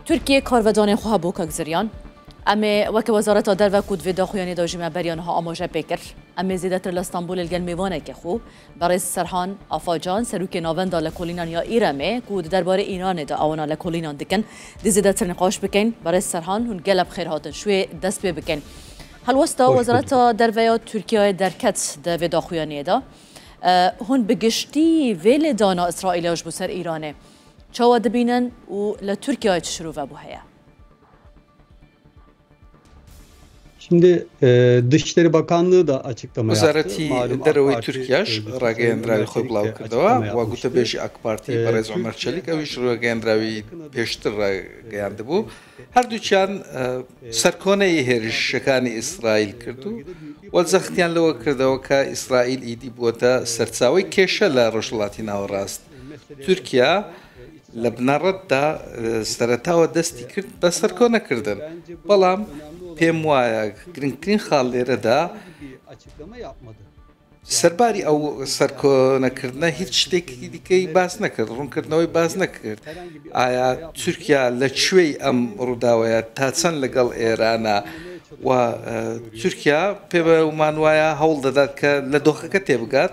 ترکیه کاروان خواه بو کگزریان اما وک وزارت در و کود ویدا خویانی داجم بریان ها آماجه بکر اما زیادت لستانبول الگل میوانه که خو برای سرحان آفاجان سروک ناوند لکولینان یا ایرمه کود درباره ایران دا آوانا لکولینان دکن دی زیادت نقاش بکن برای سرحان هن گلب خیر هاتن شوی دست بکن هل وستا وزارت در و ترکیه درکت دا ویدا خویانی دا هن بگشتی ویل دانا اسرائیل اش بسر ایرانه چاوا دبینن و لترکیه شروع و بوهیا. Şimdi Dışişleri Bakanlığı da açıklama yaptı. Wezareti Derewê Tirkiyeş ragihendrawî xwe bilav kirdewa wa gotebêjî AK Partî Berez Ömer Çelik ew ji ragihendrawî pêştir ragiheyandibû. Her duçan serkoneyê hêrişekanî İsraîl kirdû û zextiyan li we kirdewa ka İsraîl îdî bûta serçawî kêşe li Rojhilatî Navrast. Tirkiye li binarret da seretawa destî kird bi serkonekirdin. Belam pêm waya girngtirîn xallêre da serbarî ew serkonekirina hiç ştêkî dikey baz nekir, rûnkirnewê baz nekir. Aya Tirkiye li çwê em rûdawaya ta çend legal Îrana و Tirkiye pê wan waya hewl didat ke li doxeke têbigat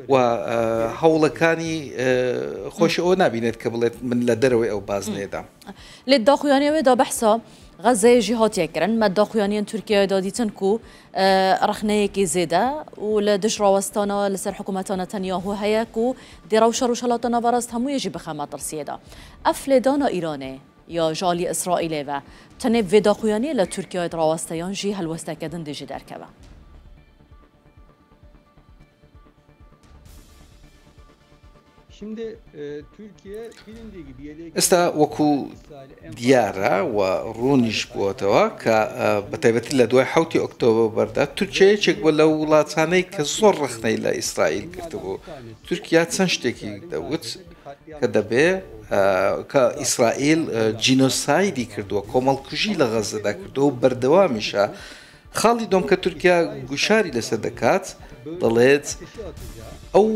و هەوڵەکانی خۆش ئەو نبینێت کە بڵێت من لە دەرەوەی ئەو باز نێدام. لێ داخوایانەوەدا بەحسا غەزەیە ژیهاتیەکردن مە داخوایانیان تورکیەدا دیتن و ڕەخنەیەکی زێدە و لە دژڕاوەستانەوە لەسەر حکوومەتانە تەنیاهو هەیە و دیێڕە و شەڕ و شەڵاتانە بەڕاست هەموویەژی بخەمە ترسیەدا. ئەف لێدانە ئیرانێ یا ژالی ئیسرائیلێوە تەنێ vê daxuyaniyê li Tirkiyeyê rawesteyan jî helwestekedin dê jî derkeve. ئێستا وەکو دیارە و ڕوونیش بووەتەوە کە بەتایبەتی لە دوای 7 ئۆکتۆبەردا تورکیەیەکێک بووە لە وڵاتانەی کە زۆر ڕخنەی لە ئیسرائیل گرتبوو. تورکیا چەند شتێکی دەوت کە دەبێ کە ئیسرائیل جینۆسایدی کردووە کۆمەڵکوژی لە غەزەدا کردووە و بەردەوامیشە. خاڵی دۆم کە تورکیا گوشاری لەسەر دەکات دەڵێت ئەو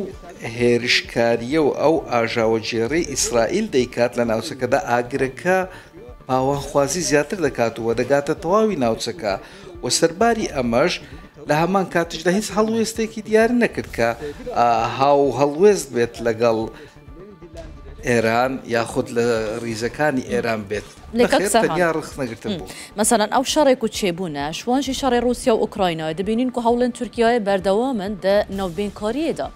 هێرشکاریە و ئەو ئاژاوەجێڕی ئیسرائیل دەیکات لە ناوچەکەدا ئاگرەکە باوانخوازی زیاتر دەکاتەوە دەگاتە تەواوی ناوچەکە و سەرباری ئەمەش لە هەمان کاتژدا هیچ هەڵوێستێکی دیار نەکرد کە هاو هەڵوێست بێت لەگەڵ ئێران یاخود لە ڕیزەکانی ئێران بێت یا ڕخ نەگرتن بوو. مەسەلەن ئەو شەڕێک و چێبوونە شوانشی شەڕی رووسیا و ئوکراینای دەبینین و هەوڵێن تورکیای بەردەوامن دە ناوبێنکاریەدا.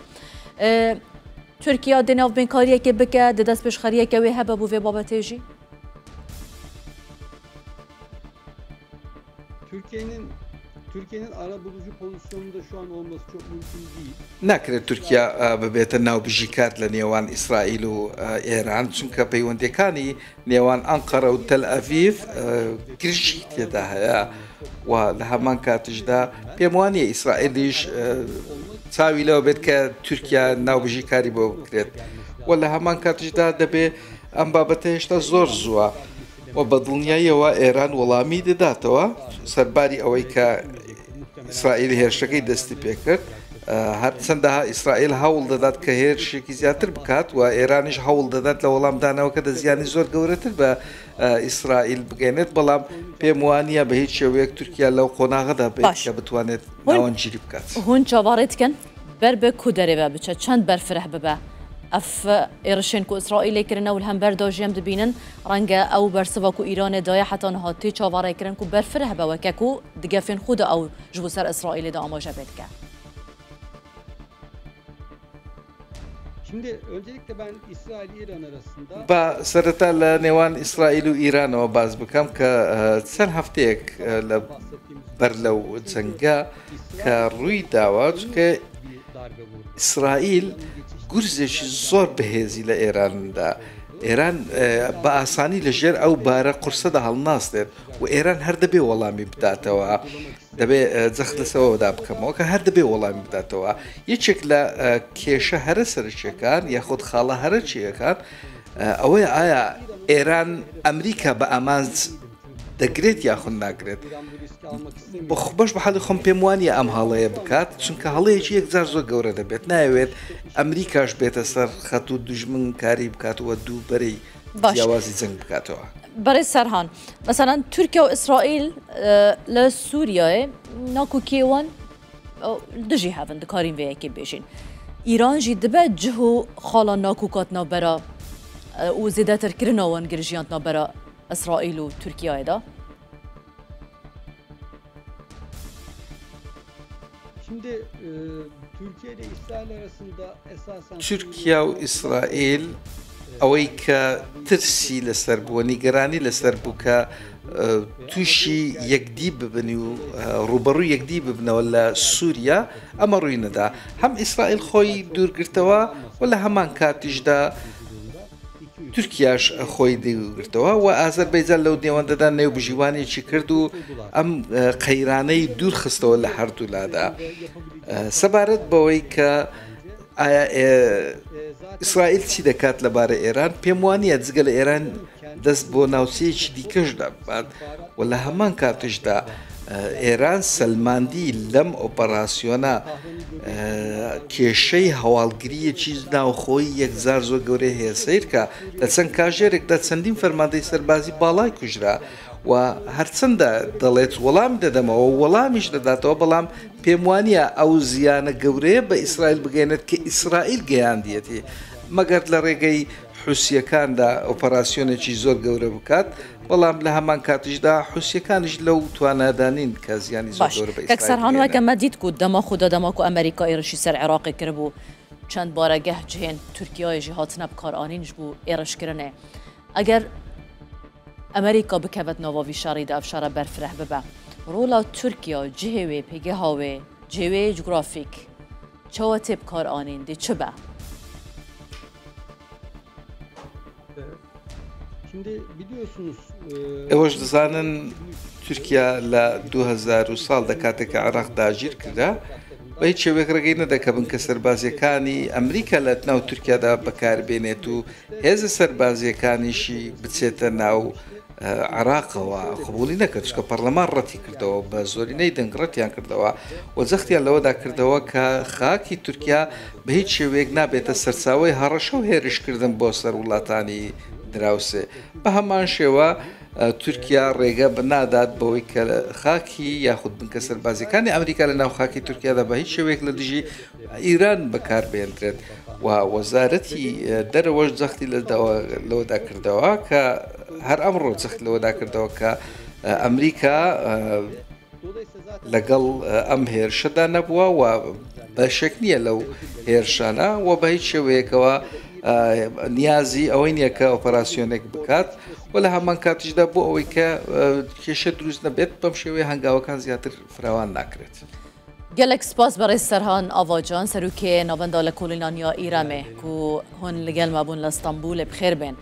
تورکیا دێ ناوبێنکاریەکێ بکە دەدەست پێشخەریەکەوێ هەبە بوو vê babetêjî؟ Türkiye'nin arabulucu pozisyonunda şu an olması çok mümkün değil. ناکرێت تورکیا ببێتە ناوبژیکات لە نێوان ئیسرائیل و ئێران چونکە پەیوەندیەکانی نێوان ئەنقەرە و تەل ئەڤیڤ گرژی تێدا هەیە و لە هەمان کاتژدا پێم وانییە ئیسرائیلیش چاوی لەوە بێت کە تورکیا ناوبژیکاری بۆ بکرێت و لە هەمان کاتژدا دەبێ ئەم بابەتە هێشتا زۆر زووە و بە دڵنیاییەوە ئێران وەڵامی دەداتەوە سەرباری ئەوەی کە ئیسرائیل هێرشەکەی دەستی پێکرد هەر چەندەها ئیسرائیل هەوڵ دەدات کە هێرشێکی زیاتر بکات و ئێرانیش هەوڵ دەدات لە وەڵامدانەوە کە دەزیانی زۆر گەورەتر بە ئیسرائیل بگەێنێت بەڵام پێم وانییە بە هیچ شێوەیەک تورکیا لەو قۆناغەدا بێت کە بتوانێت ناوەنگیری بکات. هون چاوەڕێتکەن بەر بە کو دەرێبە بچە چەند بەرفرە ببە. ئەف ئێرشێن و ئیسرائیلێکردنە و هەم بەردۆژێم دەبینن ڕەنگە ئەو بەرسەوەک و ئیرانێ دایە حتان هاتی چاوەڕێکردن و بەرفرە هەبەوەکەک و دگەفێن خودە ئەو ji bo ser ئیسرائیلێدا ئاماژە بێتکە. بە سەرەتا لە نێوان ئیسرائیل و ئیرانەوە باز بکەم کە چەند هەفتەیەک لە بەر لەو جەنگە کە ڕووی داوە چونکە ئیسرائیل گورزێکی زۆر بەهێزی لە ئێراندا ئێران بە ئاسانی لەژێر ئەو بارە قورسەدا هەڵناستێت و ئێران هەر دەبێ وەڵامی بداتەوە دەبێ جەخت لەسەوەدا بکەمەوە کە هەر دەبێ وەڵامی بداتەوە یەکێک لە کێشە هەرە سەرچیەکان یاخود خاڵە هەرەچیەکان ئەوەیە ئایا ئێران ئەمریکا بە ئامانج دەگرێت یاخود ناگرێت بەش بە حاڵی خۆم پێم وانیە ئەم هەڵەیە بکات چونکە هەڵەیەکی یەکجار زۆر گەورە دەبێت ناوێت ئەمریکاش بێتە سەر خەت و دوژمن کاری بکاتەوە دووبەرەی جیاوازی جەنگ بکاتەوە. برای سرحان مثلا ترکیه و اسرائیل لسوریا ناکو کیوان دجی هفن دکارین وی اکی بیشین ایران جی دبه جهو خالا ناکو کات نابرا و زیده تر کرنا وان گرجیانت نابرا اسرائیل و ترکیه دا. Şimdi Türkiye ile İsrail arasında esasen تورکیا و ئیسرائیل ئەوەی کە ترسی لەسەر بووە نیگەرانی لەسەر بوو کە تووشی یەکدی ببنی و ڕوبەڕوو یەکدی ببنەوە لە سووریا ئەمە ڕووی نەدا هەم ئیسرائیل خۆی دوورگرتەوە و لە هەمان کاتیشدا تورکیاش خۆی دوورگرتەوە و ئازەربەیجان لەو نێوەندەدا نێوبژیوانێکی کرد و ئەم قەیرانەی دوور خستەوە لە هەردوولادا سەبارەت بەوەی کە ئایا ئیسرائیل چی دەکات لەبارە ئێران پێم وانیە جگە لە ئێران دەست بۆ ناوچەیەکی دیکەشدا بات و لە هەمان کاتشدا ئێران سەلماندی لەم ئۆپەراسیۆنە کێشەی هەواڵگریەکی ناوخۆی یەکجار زۆر گەورەی هەیە سیر کە لە چەند کاژێرێکدا چەندین فەرماندەی سەربازی باڵای کوژرا و هەرچەندە دەڵێت وەڵام دەدەمەوە وەڵامیش دەداتەوە بەڵام پێم وانیە ئەو زیانە گەورەیە بە ئیسرائیل بگەێنێت کە ئیسرائیل گەیاندیەتی مەگەر لە ڕێگەی حوسیەکاندا ئۆپەراسیۆنێکی زۆر گەورە بکات بەڵام لە هەمان کاتیشدا حوسیەکانیش لەو توانادانین کە زیانی زۆر گەورە بە ئیسرائیل سەرحان وەکە مەدید کو دەما خوددا دەماک و ئەمریکا ئێرشی سەر عێراقی کردبوو چەند بارەگەه جهێن تورکیایژی هاتنە بکارانینش بوو ئێرشکردنێ ئەگەر ئەمریکا بکەوێت ناوەوی شاڕیدا ئەفشارە بەرفرەح ببە ڕۆڵا تورکیا جهێوێ پێگەهاوێ جێوێ جوگرافیک چاوە تێ بکارانین دی چ بە Şimdi biliyorsunuz ئێوەش دەزانن تورکیا لە 2000 ساڵدا کاتێکە عێراق داگیر کرا بە هیچ شێوەیەک ڕێگەی نەدەکەبن کە سەربازیەکانی ئەمریکا لە ناو تورکیادا بەکاربێنێت و هێزە سەربازیەکانیشی بچێتە ناو عێراقەوە قبولی نەکرد چکە پەرلەمان ڕەتی کردەوە بە زۆرینەی دەنگ ڕەتیان کردەوە و جەختیان لەوەدا کردەوە کە خاکی تورکیا بە هیچ شێوەیەک نابێتە سەرچاوی هەڕەشە و هێرشکردن بۆ سەر وڵاتانی دراوسێ بە هەمان شێوە تورکیا ڕێگە بنادات بەوەی کە خاکی یاخود بنکە سەربازیەکانی ئەمریکا لە ناو خاکی تورکیادا بە هیچ شێوەیەک لە دژی ئیران بەکاربێنرێت و وەزارەتی دەرەوەش جەختی لەوەدا کردەوە کە هەر ئەمڕۆ جەخت لەوەدا کردەوە کە ئەمریکا لەگەڵ ئەم هێرشەدا نەبووە و بەشێک نییە لەو هێرشانە و بە هیچ شێوەیەکەوە نیازی ئەوەی نییە کە ئۆپەراسیۆنێک بکات و لە هەمان کاتیشدا بۆ ئەوەی کە کێشە دروست نەبێت بەم شێوەیە هەنگاوەکان زیاتر فراوان ناکرێت. gelek spas berê Serhan Avacan serokê navenda li Kolînaniya Îremê ku hûn li gel me bûn li Stenbolê bi xêr bên.